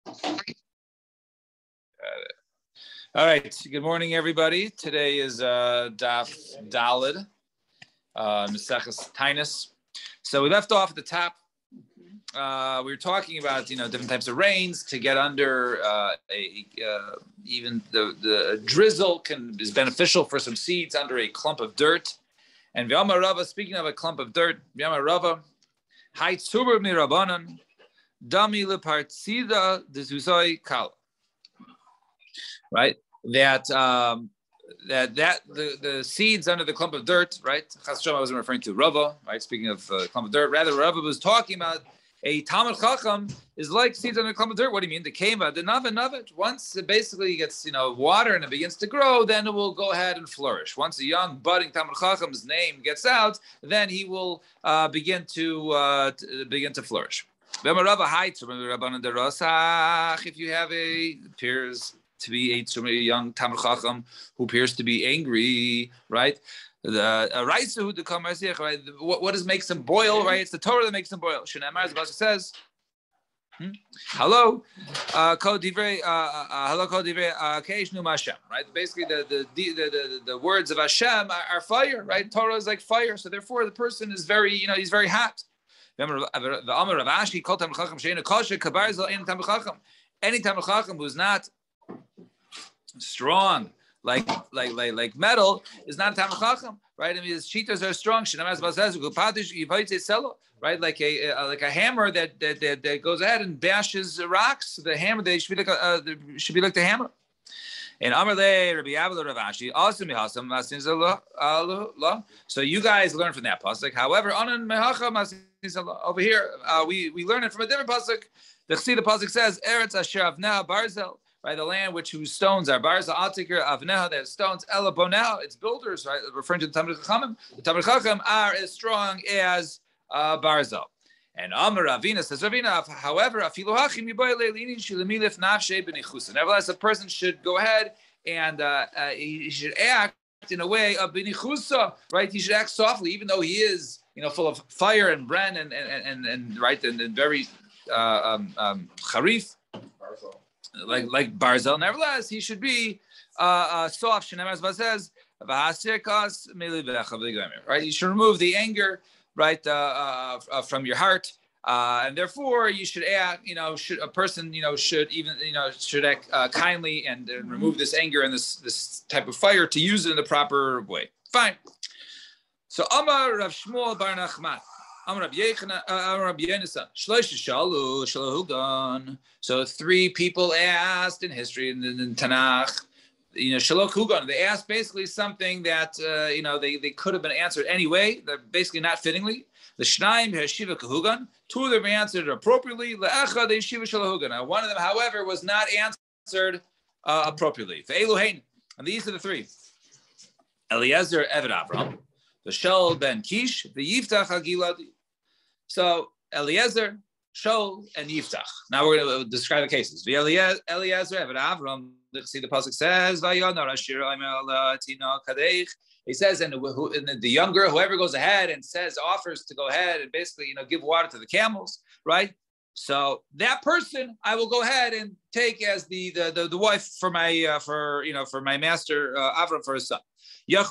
All right. Good morning, everybody. Today is Daf Dalid, Maseches Tainus. So we left off at the top. We were talking about different types of rains to get under even the drizzle is beneficial for some seeds under a clump of dirt. And V'amar Rava, speaking of a clump of dirt, V'amar Rava, Hai Tzubur Mirabanan, Dami Lepartzida Dezuzoi Kala. Right, that the seeds under the clump of dirt, right? Chas Shem, I wasn't referring to Rava, right? Speaking of clump of dirt, rather Rava was talking about a Talmud Chacham is like seeds under a clump of dirt. What do you mean? The kema, the navet. Once it basically gets water and it begins to grow, then it will go ahead and flourish. Once a young budding Talmud Chacham's name gets out, then he will begin to flourish. If you have appears to be a young Talmud Chacham who appears to be angry, right? Right? What makes him boil, right? It's the Torah that makes him boil. Shnei as the Pasuk says, hello, kol divrei keishnu Hashem, right? Basically, the words of Hashem are fire, right? Torah is like fire, so therefore the person is very, he's very hot. Any Talmud Chacham who's not strong, like metal, is not a Talmud Chacham, right? I mean, his cheetahs are strong. Right, like a hammer that goes ahead and bashes rocks. The hammer they should be like the hammer. And Amarle Rabbi Abba Rav Ashi also mihasam masin zallah. So you guys learn from that pasuk. However, anan mehacha masin zallah. Over here, we learn it from a different pasuk. The pasuk says Eretz Asher Avneh Barzel. Right, the land whose stones are Barza Atikir Avneha, that stones Ela Bonel, its builders, right, referring to the Talmud Chachamim. The Talmud Chacham are as strong as Barza. And Amar Ravina says, Ravina, however, nevertheless, a person should go ahead and he should act in a way of benichusa, right? He should act softly, even though he is, full of fire and bren and right and very charif. Like Barzel. Nevertheless, he should be soft. Shneimar says, right? You should remove the anger, right, from your heart, and therefore you should act. Should a person, should even, should act kindly and remove this anger and this type of fire to use it in the proper way. Fine. So Amar Rav Shmuel Bar Nachman. So three people asked in history in Tanakh, Shalok Hugan. They asked basically something that they could have been answered anyway. They're basically not fittingly. The Shnaim Hashiva Kahugan. Two of them answered appropriately. Le'echa the Yeshiva Shalok Hugan. One of them, however, was not answered appropriately. And these are the three: Eliezer Eved Avram, the Shaul ben Kish, the Yiftach Hagiladi. So Eliezer, Shaul, and Yiftach. Now we're going to describe the cases. Eliezer, Eved Avram. See, the pasuk says, he says, and the younger, whoever goes ahead and offers to go ahead and basically, give water to the camels, right? So that person, I will go ahead and take as the wife for my master Avram for his son. It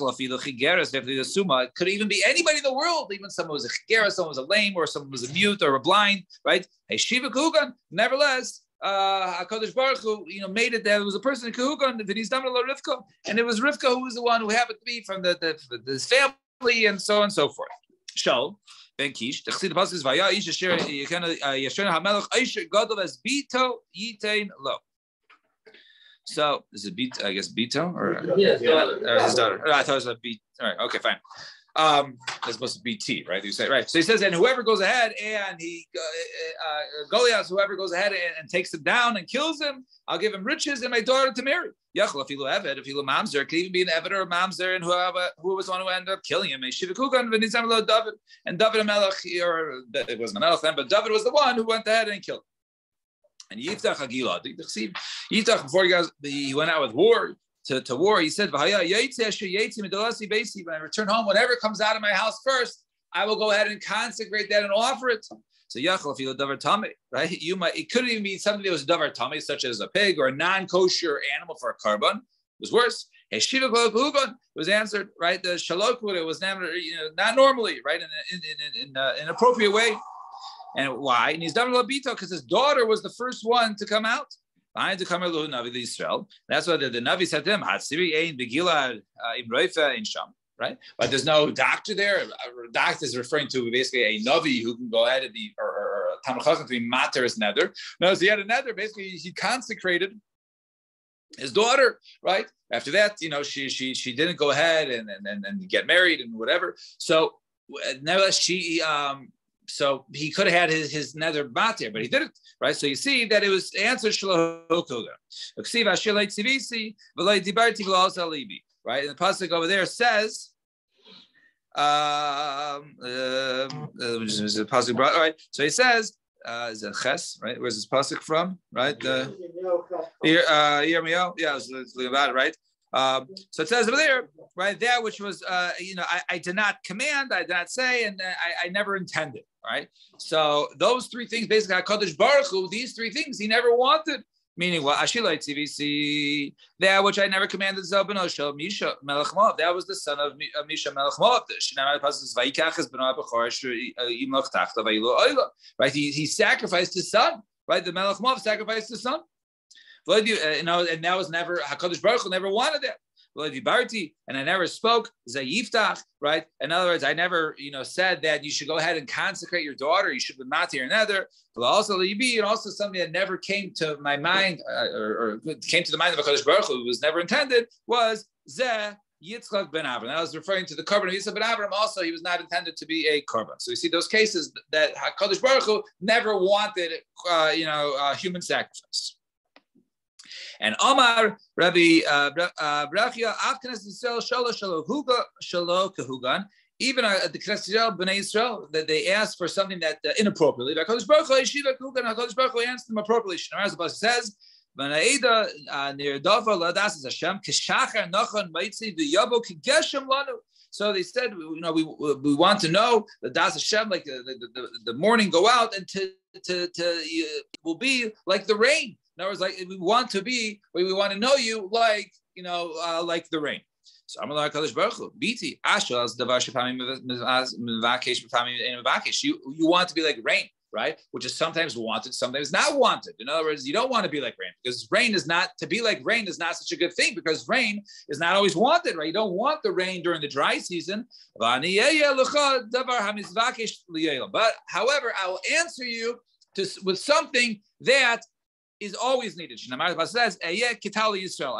could even be anybody in the world, even someone was a chigera, someone was a lame, or someone was a mute or a blind, right? Hey, Shiva Kugan, nevertheless, HaKadosh Baruch Hu, made it that it was a person in Kugan, Rivka, and it was Rivka who was the one who happened to be from this family, and so on and so forth. Shaul ben Kish, the pasuk is Vaya Ish Asher Yasher HaMelech Asher Gadol as Bito Yitain Lo. So is it Bito? I guess Bito or his daughter. I thought it was a B. All right, okay, fine. It's supposed to be T, right? You say right. So he says, and whoever goes ahead and Goliath, whoever goes ahead and takes him down and kills him, I'll give him riches and my daughter to marry. Yachla if he Eved, if he mamzer, could even be an Eved or a mamzer, and who was the one who ended up killing him. David and David Melech, or it wasn't Melech then, but David was the one who went ahead and killed him. And Yiftach Hagila, Yiftach, before he went out with war to war, he said, when I return home, whatever comes out of my house first, I will go ahead and consecrate that and offer it. So yachal feel davar tamei, right? It couldn't even be something that was davar tamei, such as a pig or a non-kosher animal for a korban. It was worse. It was answered, right? The shalokut, it was never, not normally, right? In an appropriate way. And why? And he's done labito because his daughter was the first one to come out. That's why the Navi said to him, Hatsiri ein begila imroifa in sham. Right, but there's no doctor there. A doctor is referring to basically a Navi who can go ahead and be, or a Talmud Chacham to be mater his nether. No, so he had a nether. Basically, he consecrated his daughter. Right after that, she didn't go ahead and get married and whatever. So nevertheless, so he could have had his nether mater, but he didn't. Right, so you see that it was answered shlohuga. Right, and the pasuk over there says, the pasuk brought. All right, so he says, is it ches? Right, where's this pasuk from? Right, Yirmiyahu. Yeah, it's about it. Right. So it says over there, right, that which was, I did not command, I did not say, and I never intended. Right. So those three things, basically, HaKadosh Baruch Hu, these three things he never wanted. Meaning, what? Ashilai TVC, that which I never commanded Zelbenoshel, Misha Melech Moab. That was the son of Misha Melech Moab. Right? He sacrificed his son. Right? The Melech Moab sacrificed his son. And that was never, HaKadosh Baruch Hu never wanted that. And I never spoke Zayiftach, right? In other words, I never, said that you should go ahead and consecrate your daughter. You should be matir and nether. But also and also something that never came to my mind or came to the mind of HaKadosh Baruch Hu was never intended was Zeh Yitzchak ben Avram. That was referring to the korban of Yitzchak ben Avram. Also, he was not intended to be a korban. So you see those cases that HaKadosh Baruch Hu never wanted, human sacrifice. And Omar Rabbi Brachia Afkanas Yisrael Shalo Kahugan. Even the Knesset Yisrael Bnei Yisrael that they asked for something that inappropriately. HaKadosh Baruch Hu Yeshiva Kahugan. HaKadosh Baruch Hu answered them appropriately. Shnamar Zabas says, "V'naida nirdafa ladas Hashem kishachar nachon ma'itzi v'yabo kigeshem lanu." So they said, we want to know the Das Hashem, like the morning go out and to will be like the rain. In other words, like we want to know you like like the rain. So I'm like HaKadosh Baruch Hu, biti ashal as davar shepamim mevakesh b'pamim mevakesh. You want to be like rain, right? Which is sometimes wanted, sometimes not wanted. In other words, you don't want to be like rain because rain is not such a good thing because rain is not always wanted, right? You don't want the rain during the dry season. But however, I will answer you with something that is always needed. Shnamar says, I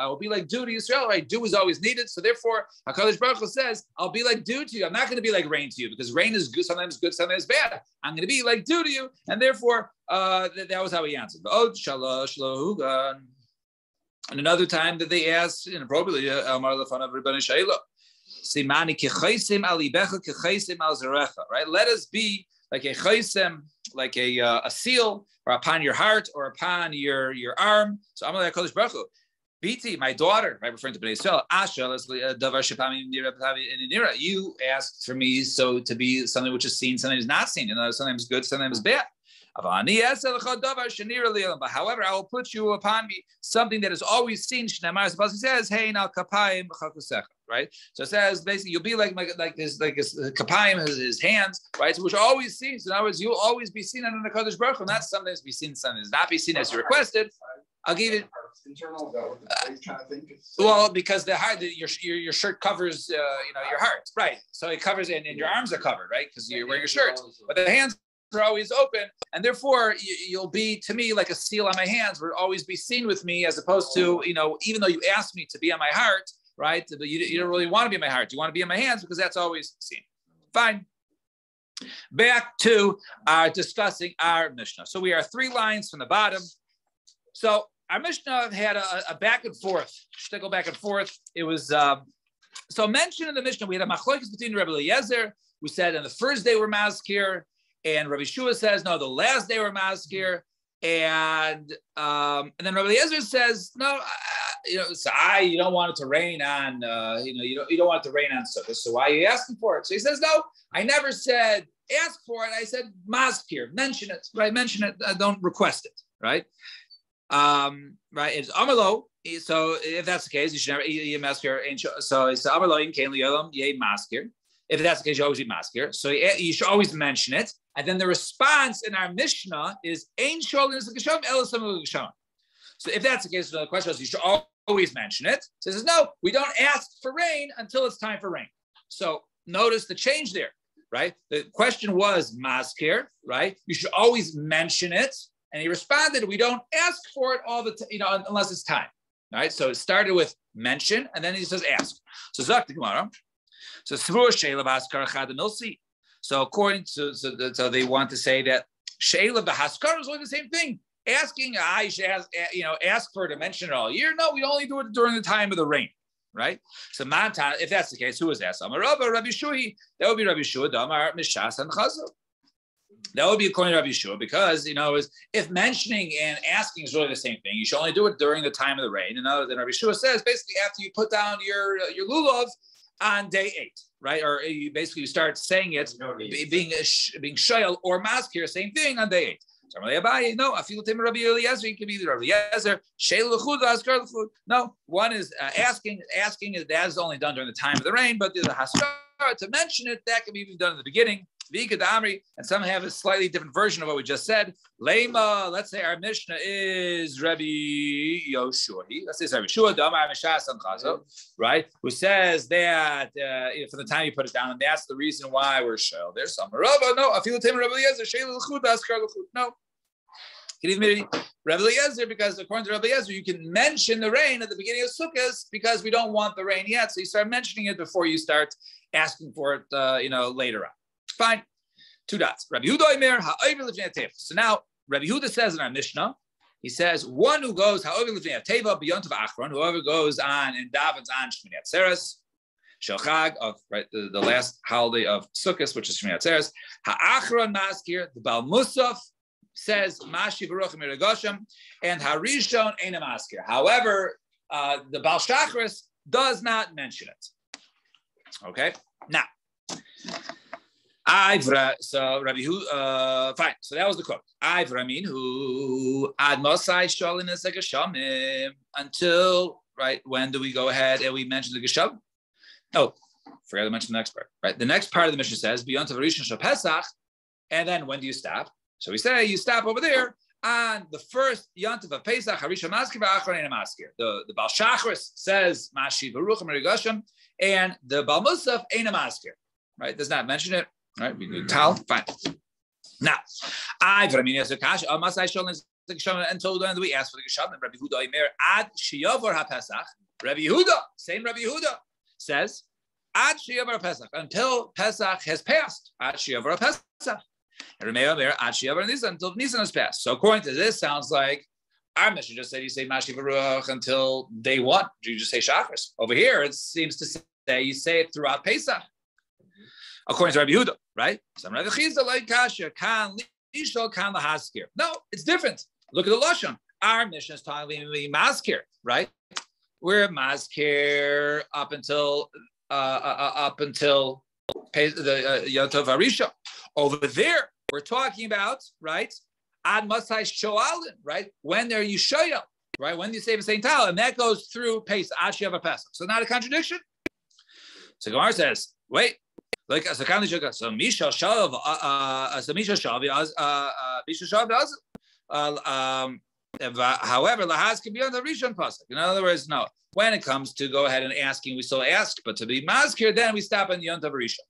will be like dew to Yisrael, right? Dew is always needed. So therefore, HaKadosh Baruch Hu says, I'll be like dew to you. I'm not going to be like rain to you because rain is good, sometimes bad. I'm going to be like dew to you. And therefore, that was how he answered. And another time that they asked inappropriately, right? Let us be like a chaysim, like a seal, or upon your heart, or upon your arm. So I'm like HaKadosh Baruch Hu. Biti, my daughter, right, referring to Bnei Yisrael, you asked for me so to be something which is seen, something is not seen, sometimes good, sometimes bad. But however, I will put you upon me something that is always seen. It says, "Hey, now kapayim b'chakusecha," right? So it says basically you'll be like his kapayim, his hands, right? So which are always seen. So in other words, you'll always be seen under the Kadosh Baruch Hu, not sometimes be seen, sometimes not be seen as you requested. I'll give it. Internal though, trying to think. Well, because the heart, your shirt covers, your heart, right? So it covers, and your arms are covered, right? Because you're wearing your shirt, but the hands are always open, and therefore you'll be to me like a seal on my hands. Will always be seen with me, as opposed to even though you asked me to be on my heart, right? But you don't really want to be in my heart. You want to be on my hands because that's always seen. Fine. Back to our discussing our Mishnah. So we are 3 lines from the bottom. So our Mishnah had a back and forth, shtickle back and forth. It was so mentioned in the Mishnah. We had a machlokes between Rabbi Eliezer. We said on the first day we're maskir. And Rabbi Shua says, no, the last day we're maskir. And then Rabbi Eliezer says, no, you don't want it to rain on, you don't want it to rain on Sukkot. So why are you asking for it? So he says, no, I never said ask for it. I said, maskir, mention it, right? Mention it. Don't request it, right? Right? It's amarlo. So if that's the case, you should never maskir. So it's amarlo in kain liyolam ye maskir. If that's the case, you always be maskir. So you should always mention it. And then the response in our Mishnah is ein sholin is geshem elasam geshem. So if that's the case, the question is you should always mention it. So it says no, we don't ask for rain until it's time for rain. So notice the change there, right? The question was maskir, right? You should always mention it. And he responded, we don't ask for it all the time, unless it's time. All right. So it started with mention, and then he says ask. So Zak the Gemara. So so according to so they want to say that Sheila the Haskar is only the same thing. Asking, I should ask for her to mention it all year. No, we only do it during the time of the rain, right? So Matan, if that's the case, who is that? Amar Rabbi Shui. That would be Rabbi Shui. Damar Mishas and Chazal. That would be according to Rabbi Yeshua, because if mentioning and asking is really the same thing, you should only do it during the time of the rain. And then Rabbi Yeshua says basically after you put down your lulav on day 8, right? Or you start saying it being shayel or maskir, same thing on day 8. So no, I feel Tim Rabbi Eliezer. You can be Rabbi Eliezer. No, one is asking. Asking is that is only done during the time of the rain, but the haskar to mention it that can be even done in the beginning. And some have a slightly different version of what we just said. Lema, let's say our Mishnah is Rabbi Yoshua. Let's say it's Rabbi Yeshua, Damar Mishas and Chazo, right? Who says that from the time you put it down, and that's the reason why we're shel. There's some Rabba. No, I feel Tim Rabbi Eliezer. Shel l'chut, askar l'chut. No. Rabbi Eliezer, because according to Rabbi Eliezer, you can mention the rain at the beginning of Sukkot because we don't want the rain yet. So you start mentioning it before you start asking for it, later on. Fine. 2 dots. Rabbi Yehuda Omer ha'over l'fnei teva. So now Rabbi Yehuda says in our Mishnah, he says one who goes ha'over l'fnei teva beyond to Achron, whoever goes on and davens on Shmini Atzeres, Shel of the last holiday of Sukkot, which is Shmini Atzeres, ha'achron maskir, the Baal Musaf says Mashi Baruch Miragoshem, and Harishon Eina maskir. However, the Baal Shachris does not mention it. Okay, now. So Rabbi fine. So that was the quote. Who ad Mosai Sholin is a Geshamim until right. When do we go ahead and we mention the Gesham? Oh, forgot to mention the next part. Right. The next part of the Mishnah says beyond Rishon Shel Pesach, and then when do you stop? So we say you stop over there on the first Yontiv of Pesach. Harishon Maskir v'Achron Eina Maskir. The Baal Shachris says Mashi Baruch Merigashim, and the Baal Musaf Eina Maskir. Right. Does not mention it. Right, we do tal. Fine. Now, until when do we ask for the Geshem? Rabbi Yehuda Omer ad shiyavar haPesach. Rabbi Yehuda, same Rabbi Yehuda says ad shiyavar haPesach until Pesach has passed. Ad shiyavar haPesach. Rabbi Omer ad shiyavar Nisan until Nisan has passed. So according to this, sounds like our mission just said you say Mashi Baruch until day 1. You just say Shachris. Over here, it seems to say you say it throughout Pesach. According to Rabbi Yehuda, right? No, it's different. Look at the Lashon. Our mission is talking about maskir, right? We're maskir up until the Yotov Arisha. Over there, we're talking about, right? Ad Masai Shoalin, right? When are you Shoyal, right? When do you say the same tal? And that goes through Pesach, Ad Shiava Pesach. So not a contradiction. So Gemara says, wait. Like so Misha Shav, however, Lahaz can be on the Rishon Pasuk. In other words, no. When it comes to go ahead and asking, we still ask, but to be maskir, then we stop on the Yontav Rishon.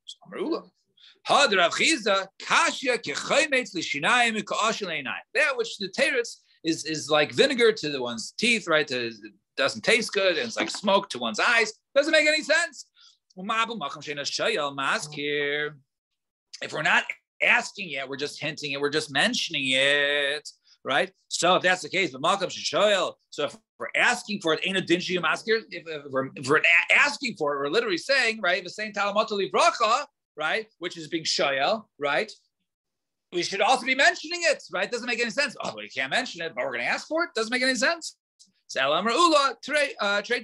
That which the teretz is like vinegar to the one's teeth, right? It doesn't taste good, and it's like smoke to one's eyes. Doesn't make any sense. If we're not asking yet, we're just hinting it, we're just mentioning it, right? So if that's the case, but so if we're asking for it, ain't a dinshi maskir. If we're asking for it, we're literally saying, right, the same talamatoli bracha, right, which is being shoyel, right? We should also be mentioning it, right? Doesn't make any sense. Oh, we can't mention it, but we're going to ask for it. Doesn't make any sense. Trade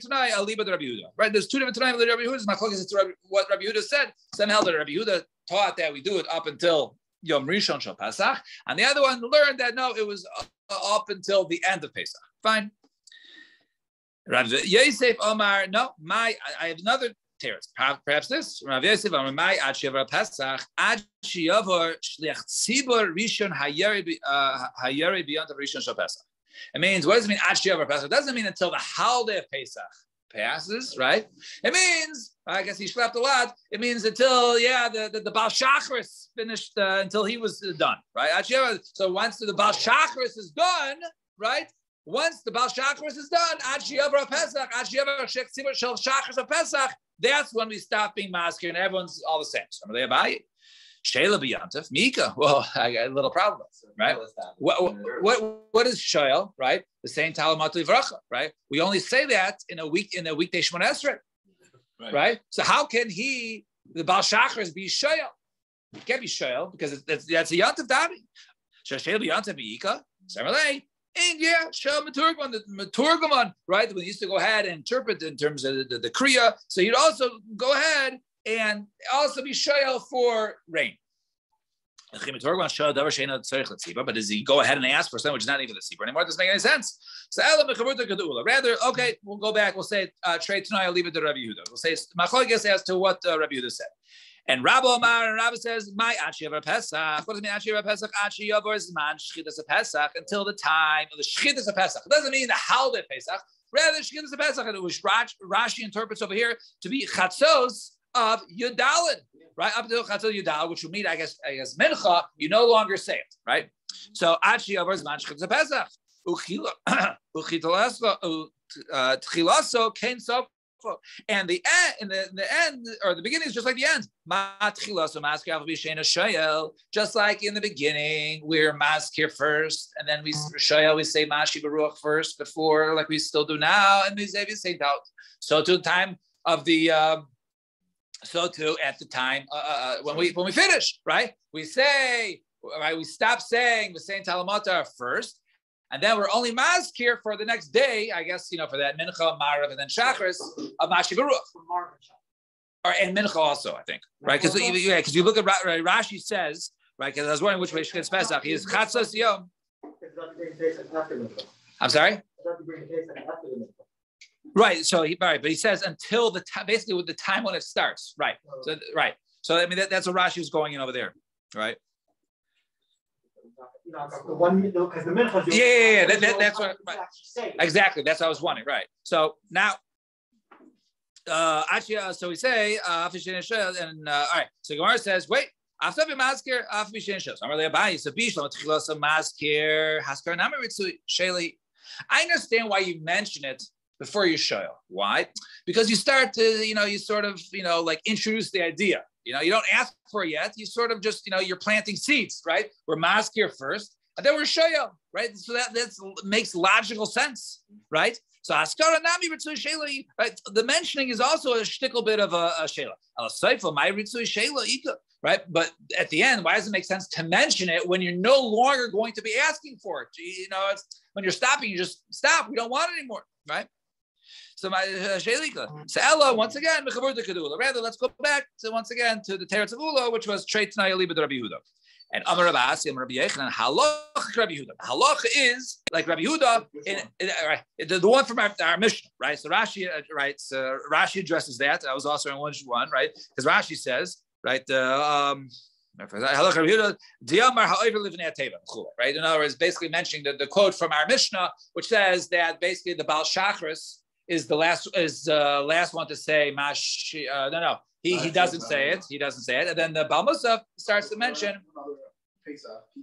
tonight, Aliba Rabbi Yehuda. Right? There's 2 different tonight. Rabbi Yehuda. My focus is to what Rabbi Yehuda said. Some held that Rabbi Yehuda taught that we do it up until Yom Rishon Shel Pesach, and the other one learned that no, it was up until the end of Pesach. Fine. Rav Yosef Omar, no, I have another teretz. Perhaps this. Rav Yosef Omar, my ad she'yavor Pesach, ad she'yavor shliach tzibur rishon hayari beyond the Rishon Shel Pesach. It means, what does it mean ad she'yavor Pesach? It doesn't mean until the holiday of Pesach passes, right? It means, I guess he slept a lot. It means until, the Baal Shachris finished, until he was done, right? So once the Baal Shachris is done, right? Once the Baal Shachris is done, Ad She'yavor Pesach, Ad She'yavor Shel Shachris of Pesach, that's when we stop being maskir and everyone's all the same. So I'm going Sheila b'yantif, Mika. Well, I got a little problem, right? What is Sheil, right? The same Talamat Livracha, right? We only say that in a weekday Shemona Esrei, right? So how can the Baal Shachris be Sheil? It can't be Sheil because that's a yantif davi. Sheil b'yantif Mika. Similarly, and Sheil Maturgamon, the Maturgamon, right? When he used to go ahead and interpret in terms of the Kriya, so you'd also go ahead and also be Sheil for rain. But does he go ahead and ask for something which is not even the Sibur anymore? It doesn't make any sense. So rather, okay, we'll go back. We'll say trade tonight. I'll leave it to Rabbi Yehuda. We'll say machlokes as to what Rabbi Yehuda said. And Rabbi Omar and Rabbi says, "My Achi Pesach." What does it mean Achi Pesach? Achi Yavor Zman Shchitas Pesach until the time of the Shchitas Pesach. It doesn't mean the holiday Pesach. Rather, Shchitas Pesach. And it was Rashi interprets over here to be Chatzos of Yudalid, right? Up until Chatzos Yudalid, which will mean, I guess Mincha. You no longer say it, right? So Achi Yavor Zman Shchitas Pesach. Tchilaso Kain Sof. And the end, or the beginning is just like the end. Just like in the beginning, we're maskir first, and then we say Mashi Baruch first before, like we still do now, and we say doubt. So to the time of the, so too at the time when we finish, right? We say, right? We stop saying the same Talamata first. And then we're only maskir for the next day, I guess, for that mincha, marav, and then shachris of Mashi Baruch. And mincha also, I think, right? Because you look at Rashi says, right? Because I was wondering which way Shchitz Pesach. He is chatzos yom. I'm sorry. Right. So but he says until the time, basically with the time when it starts, right? So right. So I mean that's what Rashi is going in over there, right? The one because the mincha. That's what. Right. Exactly. That's what I was wondering. Right. So now, actually, so we say and all right. So Gemara says, wait. After we maskir, after we change shows. I'm really about so bishlam tchilas maskir haskar namiritzu sheli. I understand why you mention it before you show. Why? Because you start to, you sort of, like introduce the idea. You don't ask for it yet. You sort of just, you're planting seeds, right? We're maskir first, and then we're shoyo, right? So that makes logical sense, right? So haskara nami ritzui shela, right? The mentioning is also a shtickle bit of a shela. Al seifel my ritzui shela ika, right? But at the end, why does it make sense to mention it when you're no longer going to be asking for it? It's when you're stopping, you just stop. We don't want it anymore, right? So my Shelika. So Ella, once again, rather, let's go back to once again to the Teretz of Ula, which was Treit Tanai Liba Rabbi Yehuda. And Amar Rabbi Asi, Amar Rabbi Yechanan, Halach Rabbi Yehuda. Halach is like Rabbi Yehuda, the one from our Mishnah, right? So Rashi writes, Rashi addresses that. I was also in one, right? Because Rashi says, right, Halach Rabbi Yehuda, Diamar Ha'over Livnei Ateva, right? In other words, basically mentioning the quote from our Mishnah, which says that basically the Baal Shachris is the last one to say Mashi. No. He doesn't say it. He doesn't say it. And then the Baal Musaf starts to mention.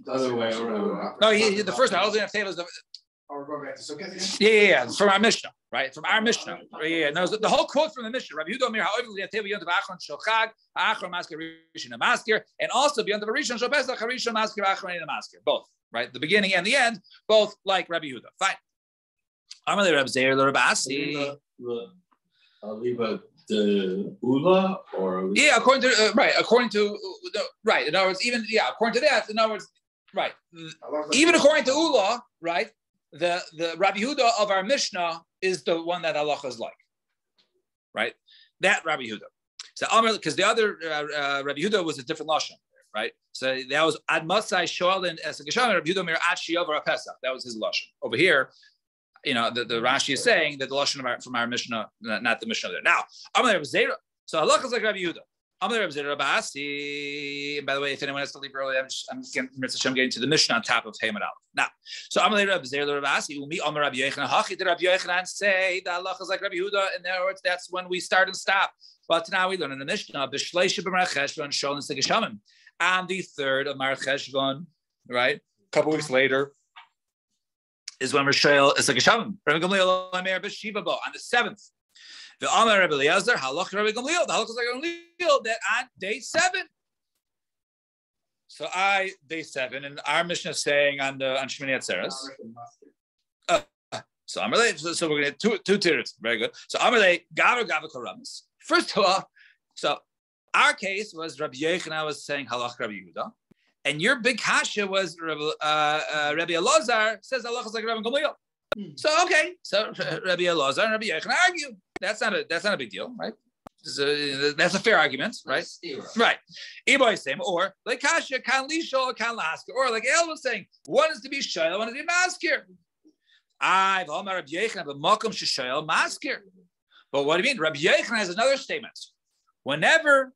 Other way around. No, the first one. Yeah. From our Mishnah, right? From our Mishnah. Yeah. No, the whole quote from the Mishnah. Rabbi Yehuda Amir Ha'over L'Ateva Yontav Achron Shochat Achron Maskir Rishon Maskir, and also Yontav Rishon Shobezach Rishon Maskir Achron Maskir. Both, right? The beginning and the end, both like Rabbi Yehuda. Fine. Amalei Rabbi Zeir Rabbi Asi. Leave the Ula or according to right. In other words, according to that, in other words, right. Even according to Ula, right, the Rabbi Yehuda of our Mishnah is the one that halacha is like, right? That Rabbi Yehuda. So Amar, because the other Rabbi Yehuda was a different lashon, right? So that was Ad Masai Shoel and Esakasham Rabbi Yehuda Mir Ad Shiyover Pesach. That was his lashon. Over here, the Rashi is saying that the lashon from our Mishnah, not the Mishnah there. Now Amar Rabbi Zera. So Allah is like Rabbi Yehuda. Amar Rabbi Zera Rabbi Asi. And by the way, if anyone has to leave early, I'm getting to the Mishnah on top of Haman Aleph. Now, so Amar Rabbi Zera Rabbi Asi. Umi Amar Rabbi Yochanan. Hachi did Rabbi Yochanan say that Allah is like Rabbi Yehuda. In other words, that's when we start and stop. But now we learn in the Mishnah, B'shleisha b'Mar Cheshvan Sholin Segeshamim. On the 3rd of Mar Cheshvan, right? A couple weeks later is when Roshel is Segeshamim. Rabbi Gamliel Omer B'Shiva Bo on the 7th. The Amar Rabbi Eliezer Halach Rabbi Gamliel. The halach is like Gamliel that on day 7. So day 7, and our Mishnah is saying on Shmini Atzeres. So Amalei, so we're going to get two tiers. Very good. So Amalei, Gava Karamas. First of all, so our case was Rabbi Yochanan was saying Halach Rabbi Yehuda, and your big kasha was Rabbi Elazar says Halach is like Rabbi Gamliel. So okay, so Rabbi Elazar and Rabbi Yochanan argue. That's not a big deal, right? That's a fair argument, right? Right. Iboy same, or like kasha kan lisho or kan lasker, or like El was saying, one is to be shayla, one is to be maskir. I've Omar Rabbi Yochanan but makom shayla maskir. But what do you mean? Rabbi Yochanan has another statement. Whenever,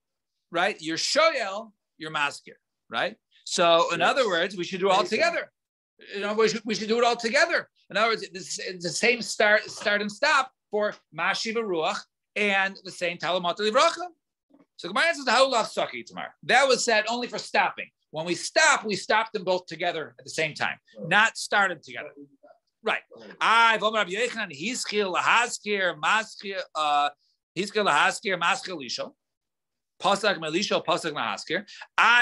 right, you're shoyel, you're maskir, right? So in other words, we should do it all together. We should do it all together. In other words, it's the same start and stop for Mashiva Ruach and the same Talamata Livracha. So Gemara says the Haulach Saki tomorrow. That was said only for stopping. When we stop them both together at the same time, not started together. Right. I've Rabbi Yochanan, Hiskil Lahaskir, Maskir, Hiskil Lahaskir, Maskir Lisho, Pasak Melisho, Pasak Lahaskir.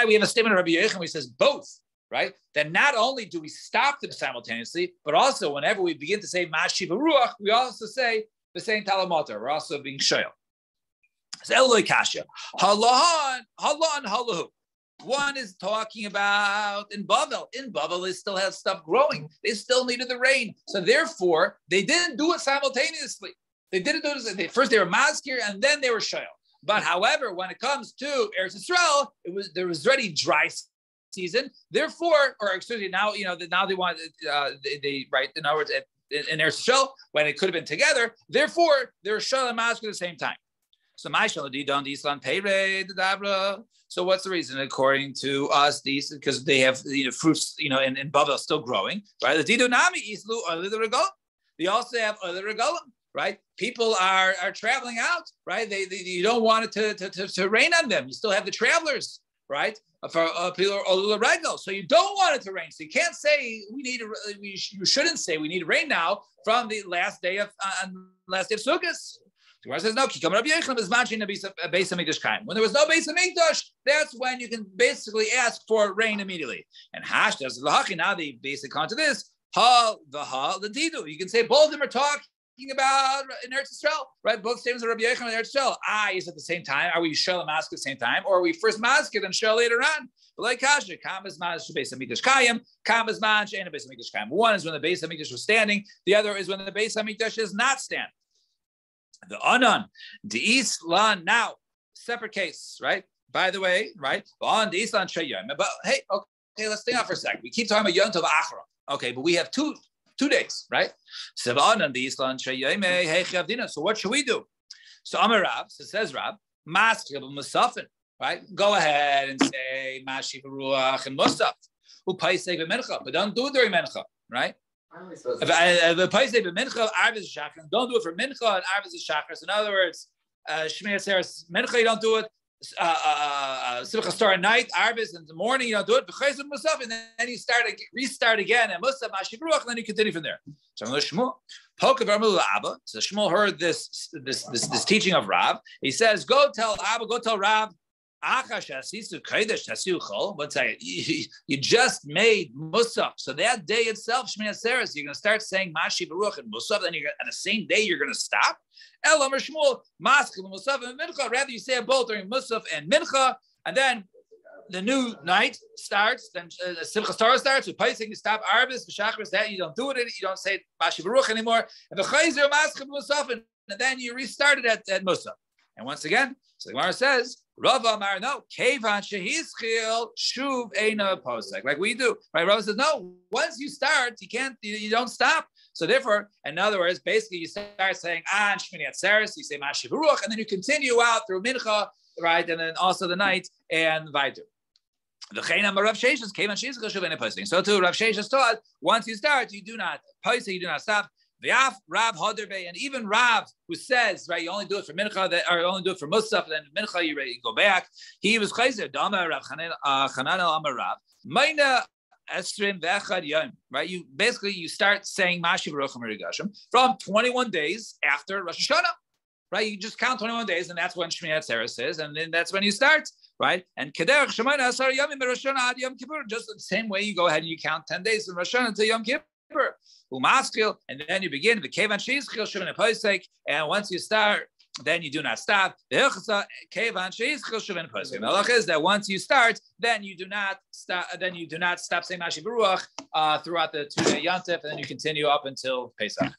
We have a statement of Rabbi Yochanan where he says both, right? That not only do we stop them simultaneously, but also whenever we begin to say Mashiva Ruach, we also say the same Talamata. We're also being shoyal. So Eloi Kasha. Halahan, Halahu. One is talking about in Bavel. In Bavel, they still have stuff growing. They still needed the rain. So therefore, they didn't do it simultaneously. They didn't do it. First they were Maskir and then they were Shoyal. But however, when it comes to Eretz Yisrael, there was already dry season. Therefore, now they want they right in other words in Eretz Yisrael when it could have been together. Therefore, they're Shoyal and Maskir at the same time. So my Shaladi Don Islam Peyre the Dabra. So what's the reason? According to us, these because they have fruits, in Bavel still growing, right? The Didonami Islu Oile the Regal. They also have Oile Regalim, right? People are traveling out, right? They you don't want it to rain on them. You still have the travelers, right? For people Oile Regal. So you don't want it to rain. So you can't say you shouldn't say we need rain now from the last day of Sukkot. The Gemara says no. When there was no Beis Hamikdash, that's when you can basically ask for rain immediately. And Hash does Lahachi. Now they basically come to this. The Didu. You can say both of them are talking about in Eretz Yisrael, right? Both statements of Rabbi Yochanan and Eretz Yisrael. Is at the same time. Are we Shel and Mask at the same time, or are we first Mask and Shel later on? But like Kasha, Kamazman Beis Hamikdash Kayim, Kamazman She'ena Beis Hamikdash Kayim. One is when the Beis Hamikdash was standing. The other is when the Beis Hamikdash is not standing. The Anan, the Islan, now, separate case, right? By the way, right? On the Islan Shayim. But hey, okay, let's think out for a second. We keep talking about Yom Tov Achra. Okay, but we have two days, right? So Anan, the Islan Shayim, hey Chavdina. So what should we do? So Amarav, so says Rab, Maskil Musafin, right? Go ahead and say Mashiv Ruach and Musaf. Upaiseg Mincha, but don't do it during Mincha, right? Don't do it for Mincha and Arvis Shachar. In other words, Shmei Atzeres Mincha you don't do it. Simchas Torah at night, Arvis in the morning you don't do it. And then you restart again and Musaf Mashiv Ruach, and then you continue from there. So Shmuel heard this teaching of Rav. He says, go tell Rav. One second. You just made Musaf. So that day itself, Shmini Atzeres, you're going to start saying Mashiv Ruach and Musaf, then on the same day you're going to stop. Elam or Shmuel, Maskil, Musaf, and Mincha. Rather, you say it both during Musaf and Mincha, and then the new night starts, then Simchas Torah starts, with Paisik, you stop Arvis, B'Shachris, that you don't do it, you don't say Mashiv Ruach anymore, and the Chayzer, Maskil, Musaf, and then you restart it at Musaf. And once again, so the Gemara says, Rava Amar, no, Kevan Shehizchil Shuv Eina Posek, like we do, right? Rava says, no, once you start, you don't stop. So therefore, in other words, basically you start saying and Shmini Atzeres, you say Mashiv Ruach, and then you continue out through Mincha, right? And then also the night and Vaitu. The Chaynam Rav Sheshes came and Shizchil Shuv Eina Posek. So too, Rav Sheshes taught, once you start, you do not Posek, you do not stop. Rav Haderbe, and even Rav, who says, right, you only do it for Mincha, or you only do it for Musaf, then Mincha, you go back. He was Chayzer, Dama Rav Chanan Amar Rav, Maina Esrim Vechad Yom, right? You start saying Mashiv Ruach Merigashim from 21 days after Rosh Hashanah, right? You just count 21 days, and that's when Shmini Atzeres is, and then that's when you start, right? And Kederach Shemayna Asar Yomim Rosh Hashanah Ad Yom Kippur, just the same way you go ahead and you count 10 days from Rosh Hashanah to Yom Kippur. And then you begin the Kevan Shizchil Shuvin Posek, and once you start, then you do not stop. The halach is that once you start, then you do not stop. Then you do not stop saying Mashiv Ruach throughout the 2-day Yontif, and then you continue up until Pesach.